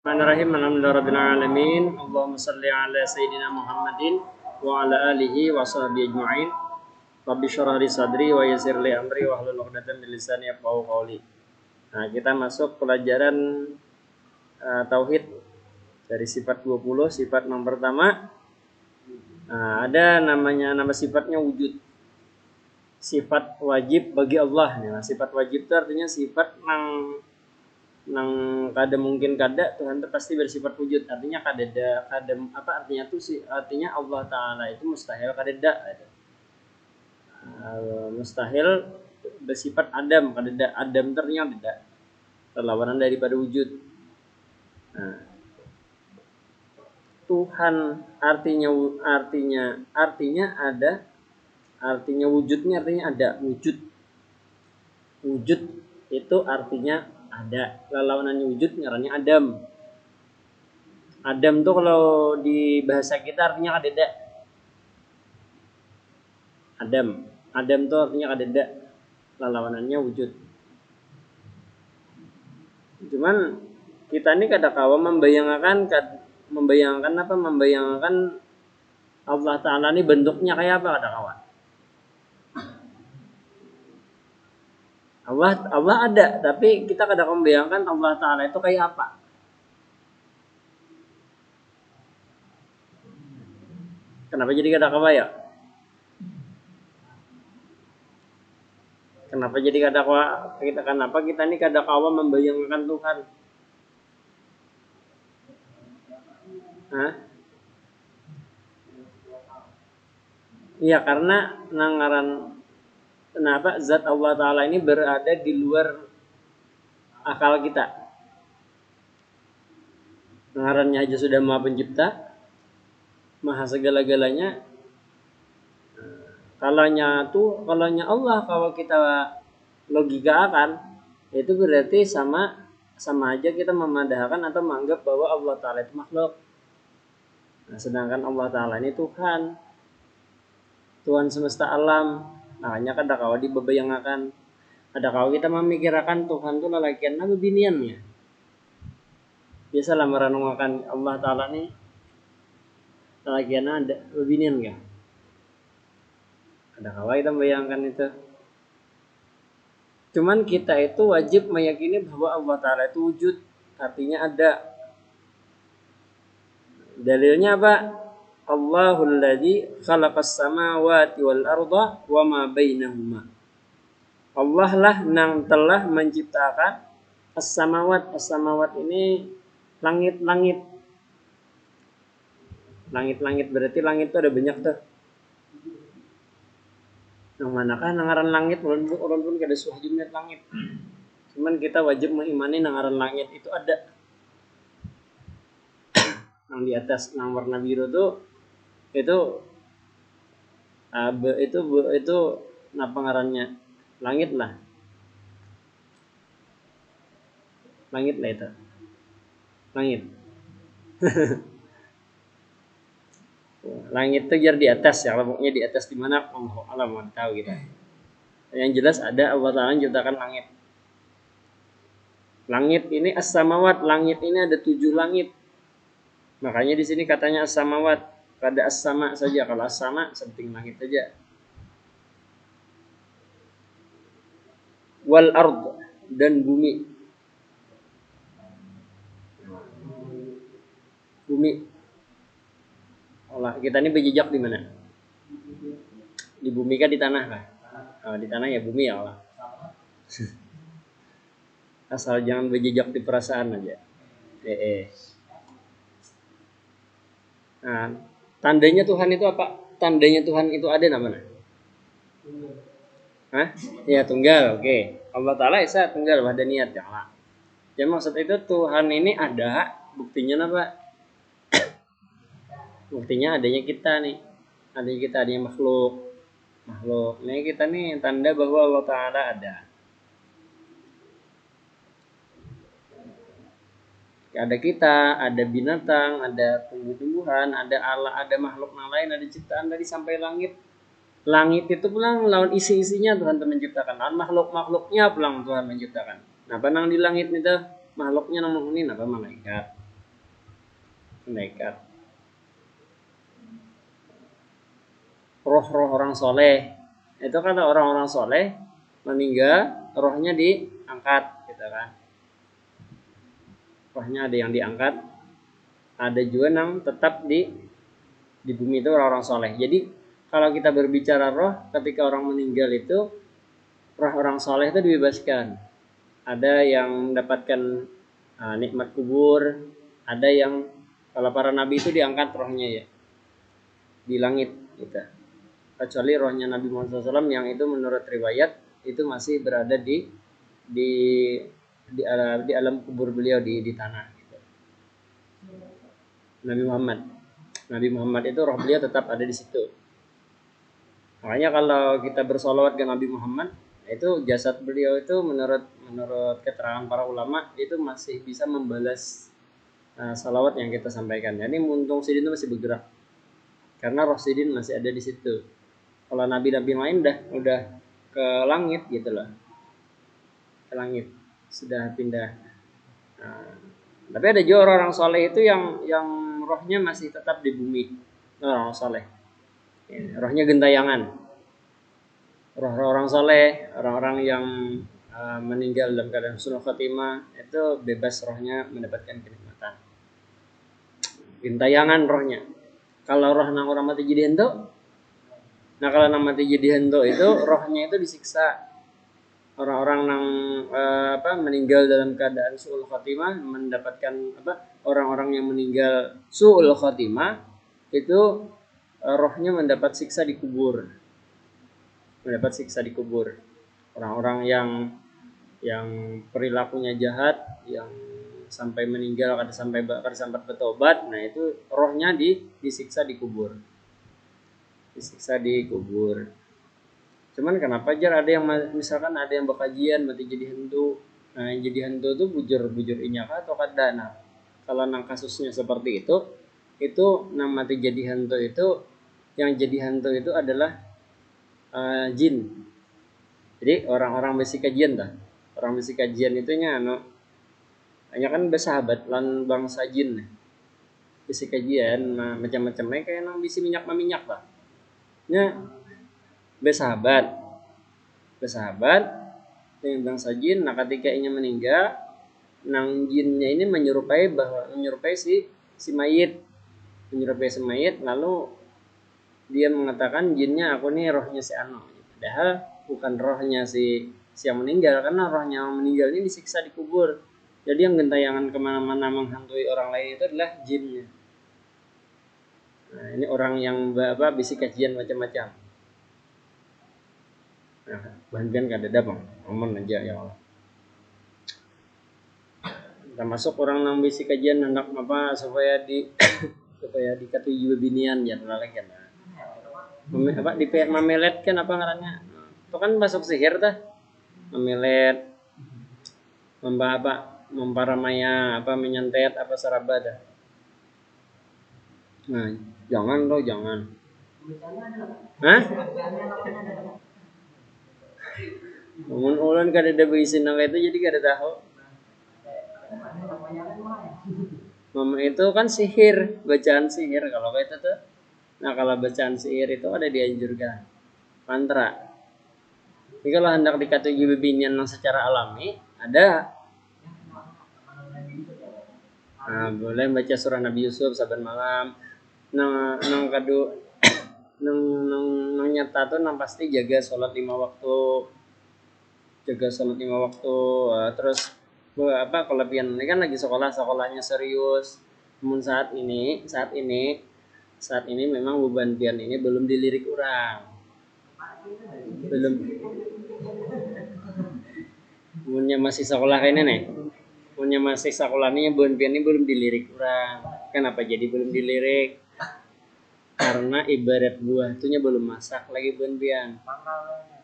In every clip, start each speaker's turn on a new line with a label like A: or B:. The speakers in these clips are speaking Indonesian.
A: Bismillahirrahmanirrahim. Alhamdulillahirabbil alamin. Allahumma shalli ala sayidina Muhammadin wa ala alihi wa sahbihi ajma'in. Rabbi shrah li sadri wa yassir li amri wa hlul 'uqdatam min lisani yafqahu qawli. Nah, kita masuk pelajaran tauhid dari sifat 20, sifat yang pertama. Nah, ada nama sifatnya wujud. Sifat wajib bagi Allah. Nah, sifat wajib itu artinya sifat nang kada mungkin kada Tuhan itu pasti bersifat wujud, artinya kada apa artinya tuh sih, artinya Allah Ta'ala itu mustahil kada mustahil bersifat adam, kada adam ternyata tidak perlawanan daripada wujud. Nah, Tuhan artinya ada, artinya wujudnya artinya ada, wujud itu artinya ada, lawanannya wujud ngarannya adam. Adam tuh kalau di bahasa kita artinya kadeda. Adam tuh artinya kadeda, lawanannya wujud. Cuman kita ini kada kawa membayangkan Allah Ta'ala ini bentuknya kayak apa, kada kawa. Allah ada, tapi kita kadang membayangkan Allah Ta'ala itu kayak apa. Kenapa jadi kada kawaya? Kenapa kita ini kada kawa membayangkan Tuhan? Hah? Iya, karena kenapa zat Allah Ta'ala ini berada di luar akal kita. Ngarannya aja sudah maha pencipta, maha segala-galanya. Kalaunya Allah, kalau kita logika akan, itu berarti sama aja kita memadahkan atau menganggap bahwa Allah Ta'ala itu makhluk. Nah, sedangkan Allah Ta'ala ini Tuhan semesta alam. Makanya kada kawa dibebayangkan, ada kawa kita memikirkan Tuhan itu lalakianna bebiniannya. Biasalah merenungkan Allah Ta'ala nih lalakianna ada bebinian kah? Ada kawa kita membayangkan itu. Cuman kita itu wajib meyakini bahwa Allah Ta'ala itu wujud, artinya ada. Dalilnya apa? Allahul ladzi khalaqas samawati wal arda wa ma bainahuma. Allah lah yang telah menciptakan as-samawat. As-samawat ini langit-langit. Langit-langit berarti langit itu ada banyak tuh. Yang manakah nangaran langit? Orang pun kada suah jumlah langit. Cuman kita wajib mengimani nangaran langit itu ada. Yang di atas yang warna biru tuh itu apa ngarannya? Langit lah itu langit. Langit itu jar di atas ya, pokoknya di atas di mana Allah alam mau tahu kita. Yang jelas ada Allah Ta'ala menciptakan langit. Langit ini as-samawat, langit ini ada 7 langit. Makanya di sini katanya as-samawat. Kada as-sama saja, kalau as-sama sepenting langit saja. Wal ard, dan bumi. Allah, kita ini berjejak di mana? Di bumi kah di tanah kah? Oh, di tanah ya bumi ya Allah. Asal jangan berjejak di perasaan aja. Nah, tandanya Tuhan itu apa? Tandanya Tuhan itu ada namanya? Hah? Ya tunggal, oke. Allah Ta'ala Esa tunggal wahdaniyat ya Allah. Ya maksud itu Tuhan ini ada, buktinya apa? Buktinya adanya kita nih. Adanya makhluk. Ini kita nih tanda bahwa Allah Ta'ala ada. Ada kita, ada binatang, ada tumbuh-tumbuhan, ada Allah, ada makhluk yang lain, ada ciptaan dari sampai langit. Langit itu pulang lawan isi-isinya Tuhan menciptakan. Lawan makhluk-makhluknya pulang Tuhan menciptakan. Nah, panang di langit itu makhluknya namanya apa malaikat. malaikat. Roh-roh orang soleh itu kan orang-orang soleh meninggal, rohnya diangkat, gitu kan? Rohnya ada yang diangkat, ada juga yang tetap di bumi itu orang-orang soleh. Jadi kalau kita berbicara roh, ketika orang meninggal itu roh orang soleh itu dibebaskan. Ada yang mendapatkan nikmat kubur, ada yang kalau para nabi itu diangkat rohnya ya di langit, gitu. Kecuali rohnya Nabi Muhammad SAW yang itu menurut riwayat itu masih berada di di alam kubur beliau di tanah. Gitu. Nabi Muhammad itu roh beliau tetap ada di situ. Makanya kalau kita bersolawat ke Nabi Muhammad, itu jasad beliau itu menurut keterangan para ulama itu masih bisa membalas salawat yang kita sampaikan. Jadi muntung sidin itu masih bergerak karena roh sidin masih ada di situ. Kalau nabi-nabi lain udah ke langit gitu loh, ke langit sudah pindah. Tapi ada juga orang soleh itu yang rohnya masih tetap di bumi. Orang soleh, rohnya gentayangan. Roh orang soleh, orang-orang yang meninggal dalam keadaan husnul khotimah itu bebas rohnya mendapatkan kenikmatan. Gentayangan rohnya. Kalau roh nang orang mati jadi hento, nah kalau nang mati jadi hento itu rohnya itu disiksa. Orang-orang yang meninggal dalam keadaan su'ul khotimah mendapatkan orang-orang yang meninggal su'ul khotimah itu rohnya mendapat siksa di kubur. Orang-orang yang perilakunya jahat, yang sampai meninggal kada sempat bertobat, nah itu rohnya disiksa di kubur. Cuman kenapa jar ada yang misalkan ada yang bekajian mati jadi hantu. Nah, yang jadi hantu itu bujur inya kah atau kada? Nah, kalau nang kasusnya seperti itu nang mati jadi hantu itu yang jadi hantu itu adalah jin. Jadi orang-orang besi kajian dah. Orang besi kajian itu nya hanya kan bersahabat lan bangsa jin. Besi kajian macam-macamnya kayak nang bisi minyak lah. Nya bersahabat dengan bangsa jin. Nah ketika inya meninggal, nang jinnya ini menyerupai si mayit, lalu dia mengatakan jinnya aku nih rohnya si Ano, padahal bukan rohnya si yang meninggal, karena rohnya yang meninggal ini disiksa di kubur. Jadi yang gentayangan kemana-mana menghantui orang lain itu adalah jinnya. Nah ini orang yang bisi kajian macam-macam. Nah, bahan kada ada bang, aman aja ya Allah. Termasuk orang nang bisi kajian hendak supaya dikatui juga binian ya lagi kan. Di mamelet kan apa ngarannya? Itu kan masuk sihir dah. Mamelet memparamaya menyantet saraba dah. Nah, jangan. Hah? Ulun kada ada bisi nang itu jadi kada tahu. Mama itu kan sihir, bacaan sihir kalau kayak itu tuh. Nah kalau bacaan sihir itu ada dianjurkan mantra. Jadi kalau hendak dikatakan bibinian secara alami ada. Nah, boleh baca surah Nabi Yusuf saban malam. Nang kadu nang nyata tuh nang pasti jaga sholat 5 waktu. Terus kelebihan ini kan lagi sekolahnya serius. Namun saat ini memang beban pian ini belum dilirik orang. Punya masih sekolah ini nih. Punya masih sekolah ini beban pian ini belum dilirik orang. Kenapa jadi belum dilirik? Karena ibarat buah itunya belum masak lagi beban pian.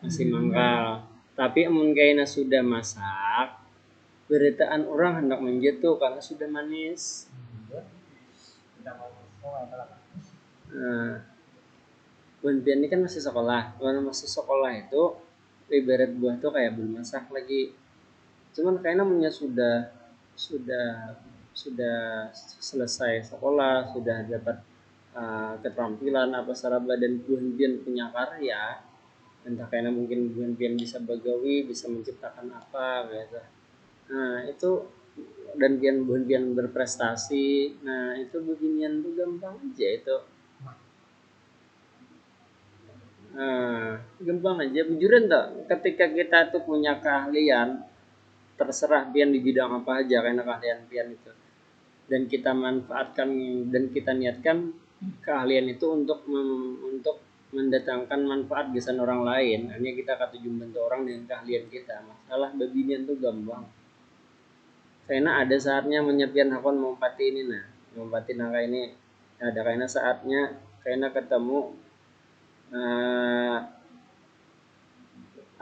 A: Masih mangkal. Tapi amun kayaknya sudah masak, beritaan orang hendak menjatuh karena sudah manis. Nah, Bunpian ini kan masih sekolah. Kalau masih sekolah itu ibarat buah tuh kayak belum masak lagi. Cuman kayaknya namanya sudah sudah selesai sekolah, sudah dapat keterampilan apa saraba dan buhan-buhan punya karya, entah karena mungkin buhan-buhan bisa bagawi, bisa menciptakan apa gitu. Nah itu dan buhan-buhan berprestasi. Nah itu beginian tuh gampang aja itu. Gampang aja bujuran tuh. Ketika kita tuh punya keahlian, terserah pian di bidang apa aja karena keahlian pian itu. Dan kita manfaatkan dan kita niatkan keahlian itu untuk mendatangkan manfaat kesan orang lain. Hanya kita katuju membantu orang dengan keahlian kita. Masalah babinian tuh gampang. Karena ada saatnya menyepian hakon mompati ini nah. Mompati nangka ini ada karena saatnya karena ketemu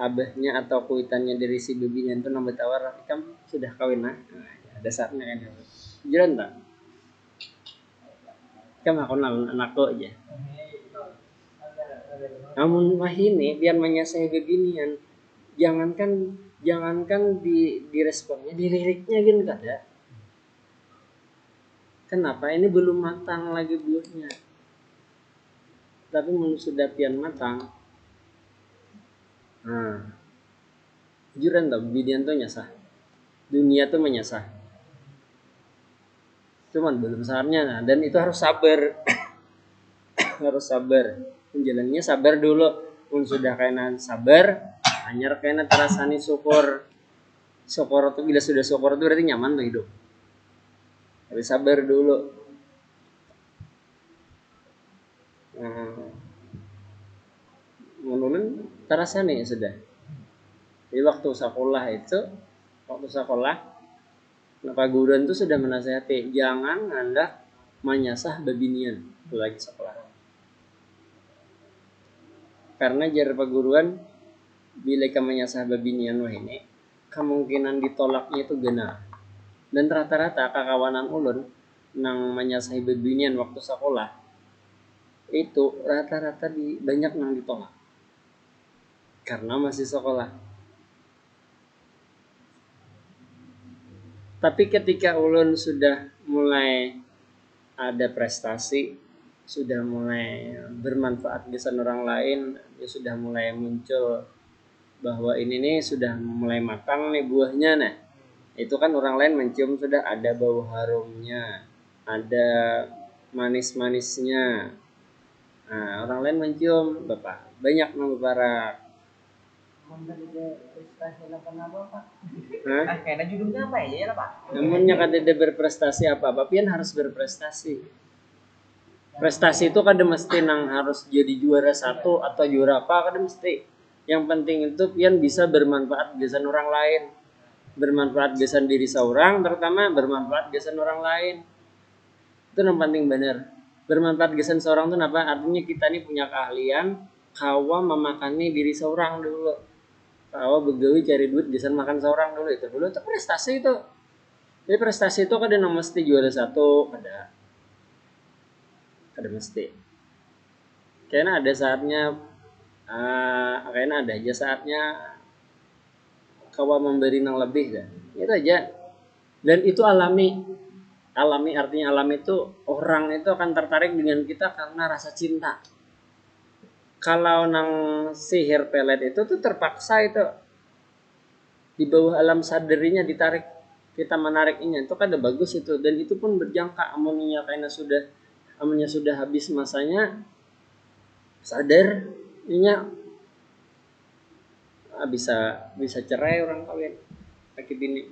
A: abahnya atau kuitannya dari si babinya itu nambah tawar kamu sudah kawin nah ada saatnya kan jalan tak kamu aku anakku aja namun mah ini biar menyelesaikan beginian jangankan di responnya di liriknya gitu kada kenapa ini belum matang lagi buahnya tapi sudah pian matang juran tau bidian tuh nyasah dunia tuh menyasah cuman belum saatnya nah, dan itu harus sabar harus sabar menjalannya sabar dulu pun sudah kena sabar hanya kena terasani syukur tuh bila sudah syukur tuh berarti nyaman tuh hidup harus sabar dulu menurun terasani sudah di waktu sekolah Pak Guruan itu sudah menasihati jangan Anda menyasah babinian lagi sekolah karena jar Pak Guruan bila kamu menyasah babinian wah ini kemungkinan ditolaknya itu benar dan rata-rata kakawanan ulun nang menyasahi babinian waktu sekolah itu rata-rata banyak nang ditolak karena masih sekolah. Tapi ketika ulun sudah mulai ada prestasi, sudah mulai bermanfaat kesan orang lain, ya sudah mulai muncul bahwa ini nih sudah mulai matang nih buahnya nah. Itu kan orang lain mencium sudah ada bau harumnya, ada manis-manisnya. Nah, orang lain mencium, Bapak. Banyak nang bebarak.
B: Kayaknya judulnya apa ya lah Pak?
A: Namanya kada berprestasi apa-apa, pian harus berprestasi. Prestasi itu kada mesti nang harus jadi juara 1 atau juara apa kada mesti. Yang penting itu pian bisa bermanfaat gesan orang lain. Bermanfaat gesan diri seorang, terutama bermanfaat gesan orang lain. Itu yang penting benar. Bermanfaat gesan seorang itu apa? Artinya kita ini punya keahlian kawa memakani diri seorang dulu. Kawa begawi cari duit gesan makan seorang dulu itu prestasi itu. Jadi prestasi itu kada nang mesti juara 1 kada mesti. Karena ada saatnya karena ada aja saatnya kawa memberi nang lebih kan. Itu aja. Dan itu alami artinya alami itu orang itu akan tertarik dengan kita karena rasa cinta. Kalau nang sihir pelet itu tuh terpaksa itu di bawah alam sadarinya ditarik kita menariknya itu kan ada bagus itu dan itu pun berjangka amunnya karena sudah habis masanya sadar inya bisa cerai orang kawin laki bini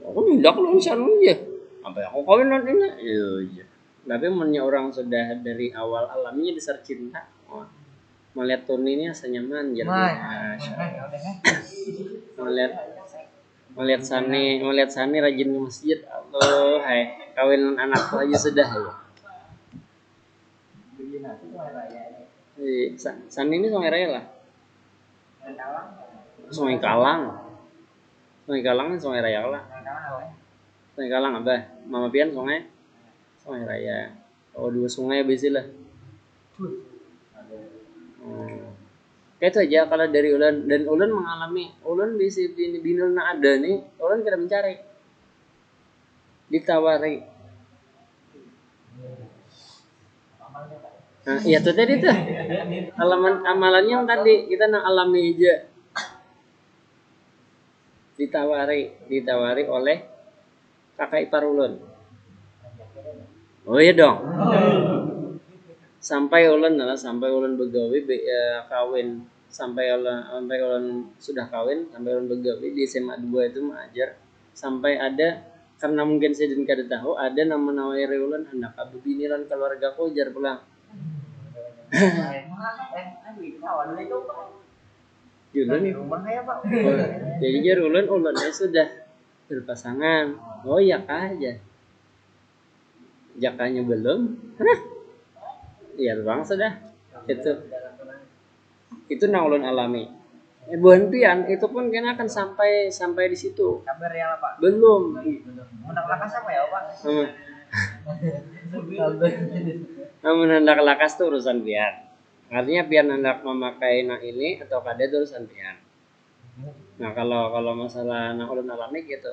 A: aku tidak loh sana aja apa aku kawin nantinya iya tapi menurut orang sudah dari awal alaminya dasar cinta melihat Tony ini senyaman jadi melihat Sani rajin ke masjid Allah hai kawin anak aja sudah ya Sani ini Sungai Raya lah Sungai Kalang kan Sungai Raya lah Sungai Kalang apa Mama Pian Sungai Raya dua sungai besi lah kayak itu aja kalau dari Ulan dan Ulan mengalami Ulan bisi binul na ada nih Ulan kita mencari ditawari. Nah, iya tuh tadi tuh amalannya yang tadi kita nak alami aja. Ditawari oleh kakak ipar ulun. Oh iya dong. Sampai ulun begawi kawin, sampai ulun sudah kawin, sampai ulun begawi di SMA 2 itu mengajar sampai ada, karena mungkin saya dan kada tahu, ada nama nawari ulun hendak bini lan keluarga ko jar pulang. Ulun jadi jar ulunnya sudah berpasangan. Oh ya kah aja. Jakanya belum. Iya bang sudah. Itu nang ulun alami. Buan pian itu pun kena akan sampai di situ.
B: Kabar ya Pak?
A: Belum.
B: Hendak lakas apa ya Pak?
A: Namun hendak lakas itu urusan pian. Artinya pian hendak memakai nak ini atau kada itu urusan pian. Nah kalau masalah nang ulun alami gitu.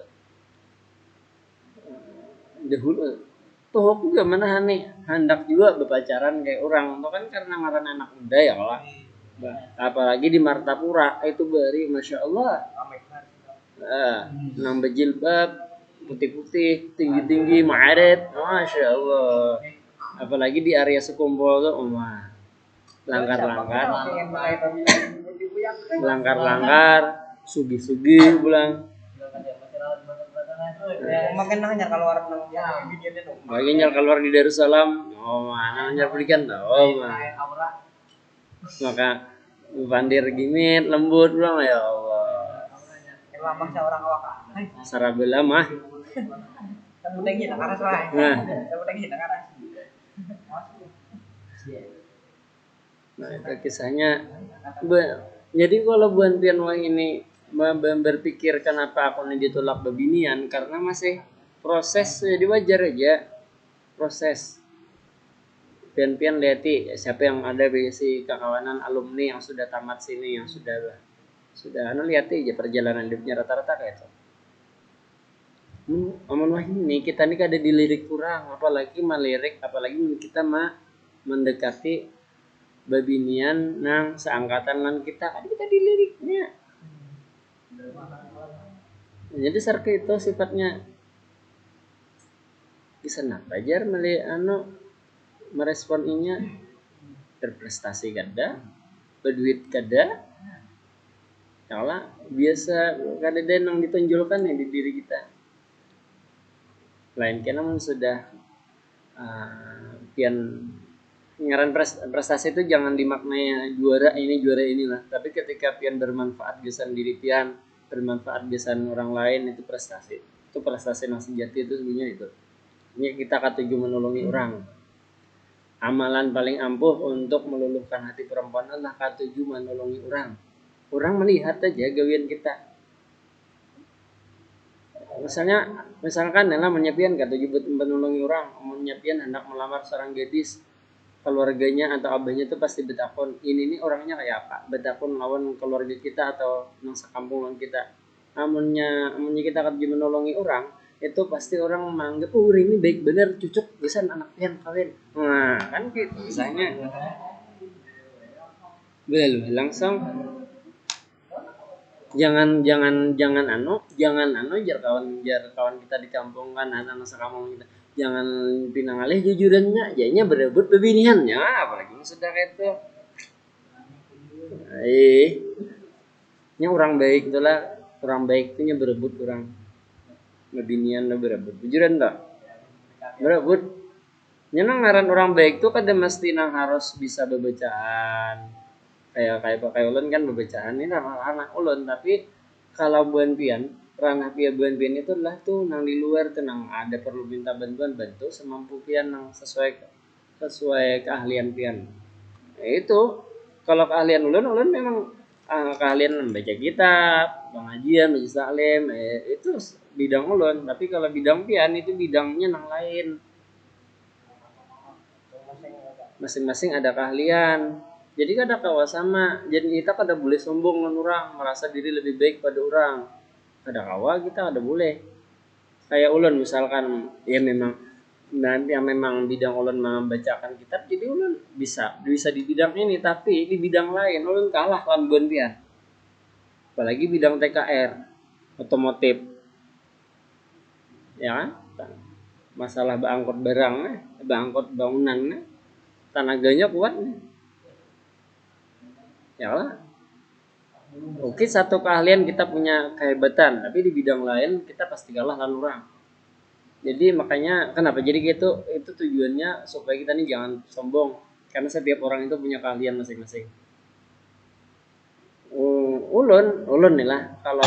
A: Dahulu toh juga mana nih hendak juga berpacaran kayak orang itu kan karena ngaran anak muda ya lah. Apalagi di Martapura itu beri masya Allah. Nang berjilbab putih-putih, tinggi-tinggi, maaret, masya Allah. Apalagi di area Sekumpul tuh, langgar, sugi-sugi pulang.
B: Makin nanya keluar
A: Bagian keluar di Darussalam, mana nanya berikan tau, maka bandir gimit lembut pulang ya Allah.
B: Lambang seorang awak.
A: Sarabela mah. Nah itu kisahnya. Jadi kalau buan pian wang ini berpikir kenapa aku ini ditolak bebinian, karena masih proses, jadi wajar aja proses. Pian-pian lihat siapa yang ada di si kekawanan alumni yang sudah tamat sini, yang sudah lihat aja perjalanan hidupnya rata-rata kayak itu. Amun wah ini kita nih kada dilirik kurang, apalagi melirik, apalagi kita mendekati babinian nang seangkatan lan kita, kan kita diliriknya. Jadi sarka itu sifatnya bisa belajar merespon inya, berprestasi kada, berduit kada, kalau biasa kada ada yang ditonjolkan ya di diri kita. Lain kena sudah pian ngaran prestasi itu jangan dimaknai juara inilah, tapi ketika pian bermanfaat bisan diri pian, bermanfaat bisan orang lain, itu prestasi. Itu prestasi yang sejati itu sebenarnya itu. Ini kita katuju menolongi orang. Amalan paling ampuh untuk meluluhkan hati perempuan adalah katuju menolongi orang. Orang melihat aja gawian kita. Misalkan adalah menyepian katuju menolongi orang, menyepian hendak melamar seorang gadis, keluarganya atau abahnya itu pasti betakon, ini orangnya kayak apa? Betakon lawan keluarga kita atau masa kampungan kita. Amunnya kita katuju menolongi orang, itu pasti orang menganggap ini baik bener, cucuk bisa anak pian kawin. Nah kan gitu misalnya langsung jangan jar kawan kita di kampung kan, anak sekampung kita jangan pinang alih jujurannya jadinya berebut bebiniannya, apalagi sudah kayak itu nya orang baik itulah, orang baik itu nya berebut orang bebinian lah, berebut jujuran tak berebut nyenang ngaran orang baik tuh kada mesti nang harus bisa bebacaan kayak ulun kan bebacaan ini anak ulun, tapi kalau buan pian ranah buan pian itu lah tuh nang di luar tuh nang ada perlu minta bantuan bantu semampu pian nang sesuai keahlian pian. Itu kalau keahlian ulun memang keahlian membaca kitab, pengajian, majelis taklim, itu bidang ulun, tapi kalau bidang pian itu bidangnya nang lain. Masing-masing ada keahlian. Jadi kada kawa sama. Jadi kita kada boleh sombong dengan orang, merasa diri lebih baik pada orang. Kada kawa kita kada boleh. Kayak ulun misalkan ya memang nanti yang memang bidang ulun membacakan kitab, jadi ulun bisa di bidang ini, tapi di bidang lain ulun kalah kan bontian. Apalagi bidang TKR, otomotif, ya kan? Masalah bangkut barang, bangkut bangunan, tenaganya kuat, ya lah. Oke, satu keahlian kita punya kehebatan, tapi di bidang lain kita pasti kalah lalu orang. Jadi makanya kenapa jadi gitu, itu tujuannya supaya kita nih jangan sombong, karena setiap orang itu punya keahlian masing-masing. Ulun nih lah kalau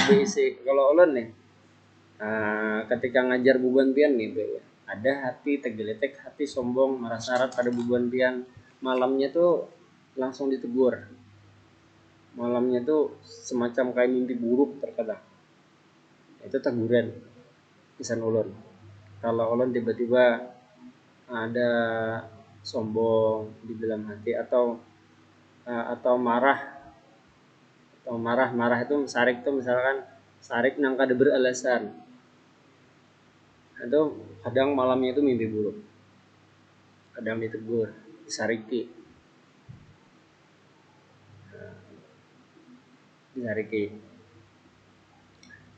A: kalau ulun nih, ketika ngajar bubantian nih ya, ada hati tergeletek, hati sombong, marah sarat pada bubantian, malamnya tuh langsung ditegur. Malamnya tuh semacam kayak mimpi buruk terkadang. Itu teguran pisan ulun. Kalau ulun tiba-tiba ada sombong di dalam hati atau marah itu sarik tuh misalkan sarik nang kada beralasan, itu kadang malamnya itu mimpi buruk, kadang ditegur, disariki,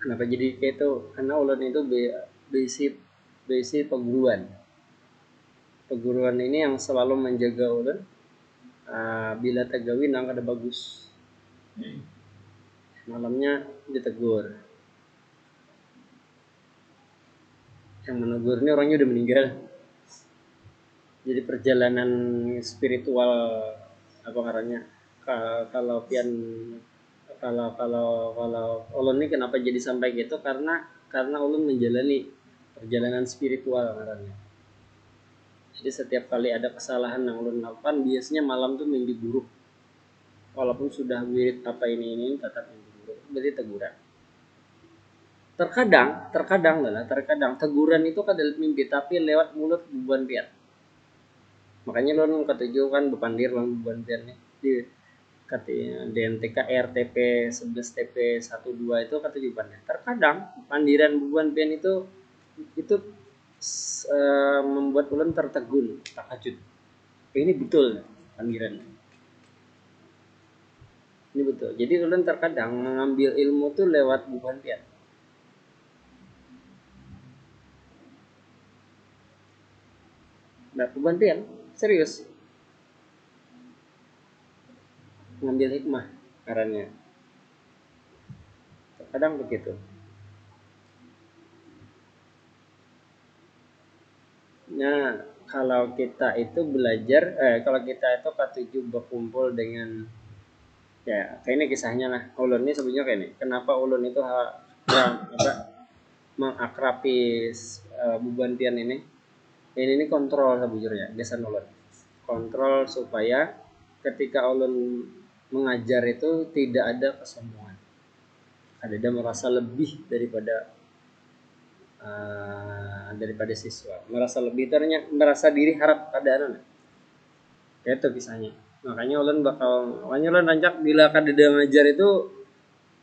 A: kenapa jadi kayak itu, karena ulun itu basic peguruan ini yang selalu menjaga ulun, bila tegawi nang kada bagus, malamnya ditegur. Yang menegur ini orangnya udah meninggal. Jadi perjalanan spiritual apa ngarannya, kalau pian kalau ulun ini kenapa jadi sampai gitu, karena ulun menjalani perjalanan spiritual ngarannya. Jadi setiap kali ada kesalahan yang ulun lakukan, biasanya malam tuh mimpi buruk. Walaupun sudah wirid apa ini tetap mimpi buruk. Berarti teguran. Terkadang teguran itu kan dalam mimpi, tapi lewat mulut buban pian. Makanya ulun ketujuh kan bepandir lan buban pian nih di katanya DNTK RTP 11 TP 12 itu kata jawabannya. Terkadang pandiran buban pian itu membuat ulun tertegun, takjub. Ini betul pandiran. Ini betul. Jadi ulun terkadang mengambil ilmu tuh lewat buban pian. Nah, buban pian serius. Ngambil hikmah caranya. Kadang begitu. Nah, kalau kita itu belajar, kalau kita itu ketujuh berkumpul dengan, ya kayak ini kisahnya lah. Ulun ini sebenarnya kayak ini. Kenapa ulun itu mengakrapi bubantian ini? Ini kontrol sebujurnya, desain ulun. Kontrol supaya ketika ulun mengajar itu tidak ada kesombongan. Ada merasa lebih daripada siswa, merasa lebih ternyata, merasa diri harap ada itu kisahnya. Makanya ulun rancak bila kadeda ngajar itu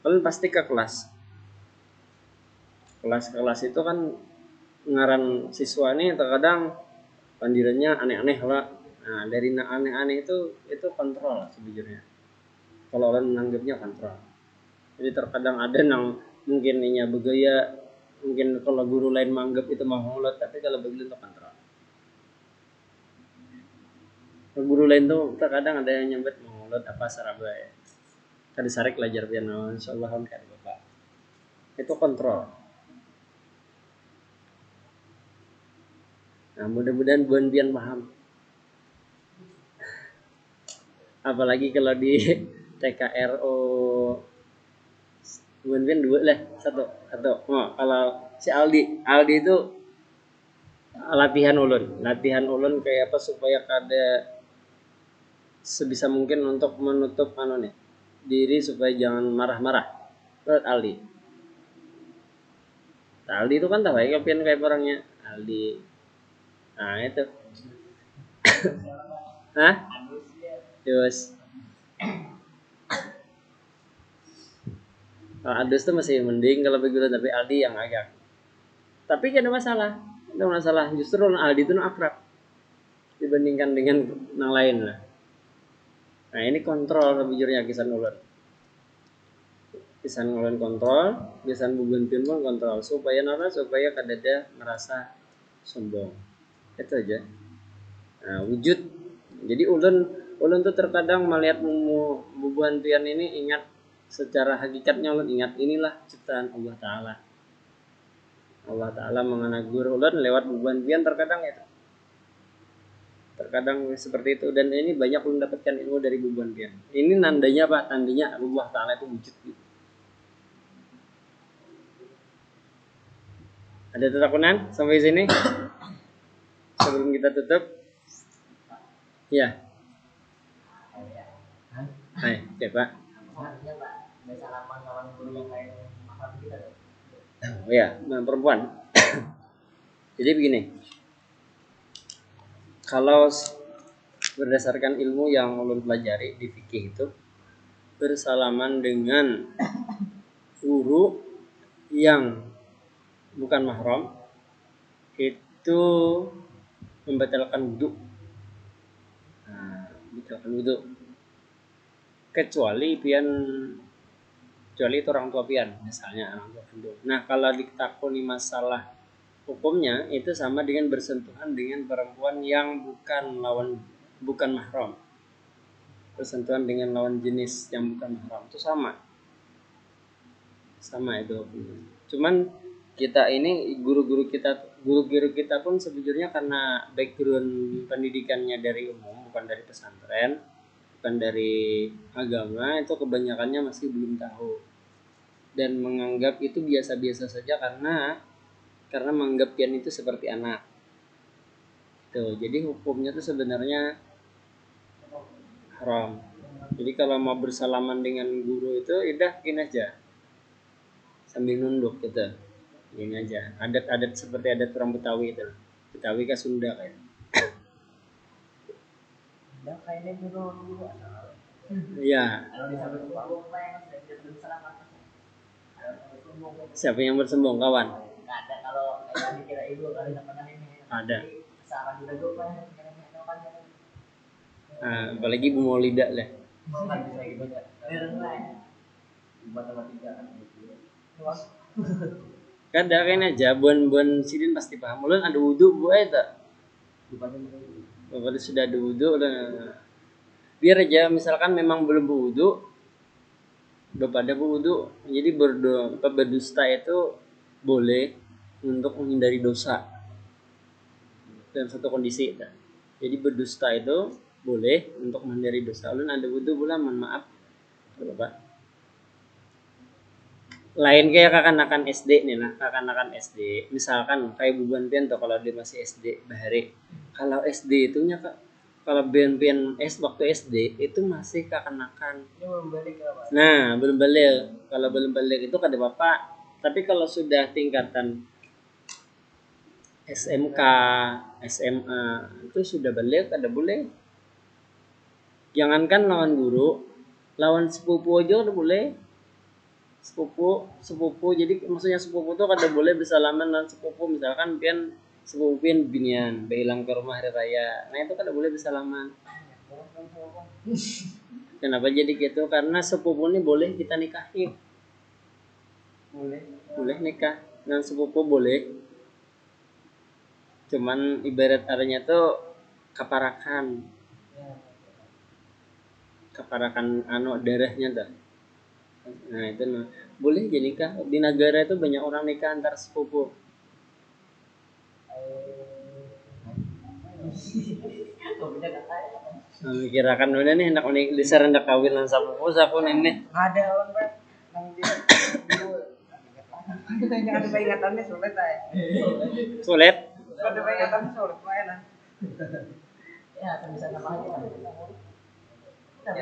A: ulun pasti ke kelas itu kan ngaran siswa nih terkadang pandirannya aneh-aneh lah. Nah dari aneh-aneh itu kontrol sebujurnya. Kalau ulun menanggapnya kontrol. Jadi terkadang ada yang mungkin inya begaya, mungkin kalau guru lain menganggap itu mahmulat, tapi kalau bagi itu kontrol. Kalau guru lain tuh terkadang ada yang nyebut mahmulat apa sarabaya. Kada sarik belajar piano, insyaallah kan kada bapak. Itu kontrol. Nah, mudah-mudahan buan pian paham. Apalagi kalau di TKRO buan pian dua lah, satu. Oh, kalau si Aldi itu latihan ulun kayak apa supaya kada sebisa mungkin untuk menutup diri supaya jangan marah-marah. Menurut Aldi. Aldi itu kan tahu ya kayak orangnya Aldi. Nah itu. Hah? Terus Adus tuh masih mending kalau begitu, tapi Aldi yang agak Tapi gak ada masalah. Ada masalah. Justru Aldi itu akrab dibandingkan dengan yang lain lah. Nah ini kontrol sebujurnya kisan ulun. Kisan ulun kontrol, kisan bubuntin pun kontrol. Supaya nara supaya kadada merasa sombong. Itu aja. Nah, wujud. Jadi ulun tuh terkadang melihat bubuhantian ini ingat secara hakikatnya ulun ingat inilah ciptaan Allah Ta'ala. Allah Ta'ala mengagur ulun lewat bubuhantian terkadang itu. Terkadang seperti itu dan ini banyak ulun dapatkan ilmu dari bubuhantian. Ini nandanya apa? Tandanya Allah Ta'ala itu wujud gitu. Ada tetakunan sampai sini? Sebelum kita tutup. Ya. Hai, coba. Oh ya, perempuan. Jadi begini. Kalau berdasarkan ilmu yang ulun pelajari di fikih itu, bersalaman dengan guru yang bukan mahram itu membatalkan wudu. Membatalkan wudu. Kecuali itu orang tua pian, misalnya orang tua kandung. Nah, kalau ditakoni masalah hukumnya itu sama dengan bersentuhan dengan perempuan yang bukan mahram. Bersentuhan dengan lawan jenis yang bukan mahram itu sama itu. Cuman kita ini guru-guru kita pun sebetulnya karena background pendidikannya dari umum, bukan dari pesantren, bukan dari agama, itu kebanyakannya masih belum tahu dan menganggap itu biasa-biasa saja karena menganggap pian itu seperti anak. Tuh, jadi hukumnya itu sebenarnya haram. Jadi kalau mau bersalaman dengan guru itu udah gini aja. Sambil nunduk gitu. Gini aja. Adat-adat seperti adat orang Betawi itu. Betawi kan Sunda kayak.
B: Udah kayaknya dulu.
A: Iya. Siapa yang bersombong, kawan?
B: Nggak ada kalau dikira ibu kali ini.
A: Ada.
B: Saran juga gue kan.
A: Apalagi Bu Maulida lah.
B: Kan bisa gitu aja. Matematika kan gitu.
A: Kan dah kan aja buan sidin pasti paham. Ulun ada wudu bu eta. Bapak sudah ada wudu udah. Biar aja misalkan memang belum berwudu, Bapak ada berwudu, jadi berdusta itu boleh untuk menghindari dosa dalam satu kondisi. Jadi berdusta itu boleh untuk menghindari dosa. Ulun ada wudu bulan, mohon maaf, Bapak. Lain kayak kakak-kakak SD nih lah, kakak-kakak SD. Misalkan kayak bubantian tuh kalau dia masih SD bahari. Kalau SD itu nya kalau ben waktu SD itu masih kakak-kakak.
B: Ini belum balik ya, Pak.
A: Nah, belum balik. Kalau belum balik itu kada bapak. Tapi kalau sudah tingkatan SMK, SMA itu sudah balik kada boleh. Jangankan lawan guru, lawan sepupu aja udah boleh. Sepupu jadi maksudnya sepupu tuh kada boleh bersalaman dengan sepupu, misalkan pian sepupu pian binian bilang ke rumah hari raya, nah itu kada boleh bersalaman. Kenapa jadi gitu? Karena sepupu ini boleh kita nikahi, boleh nikah dengan sepupu boleh, cuman ibarat artinya tuh kaparakan darahnya tuh. Nah itu boleh jadi nikah di negara itu, banyak orang nikah antar sepupu. Kirakan udah nih hendak disar hendak kawin lan sepupu saku nih.
B: Ada orang Pak nang di jangan ada ingatannya sulit aja.
A: Sulit?
B: Kalau ada ingatannya sulit, Pak. Ya, bisa nama aja kan.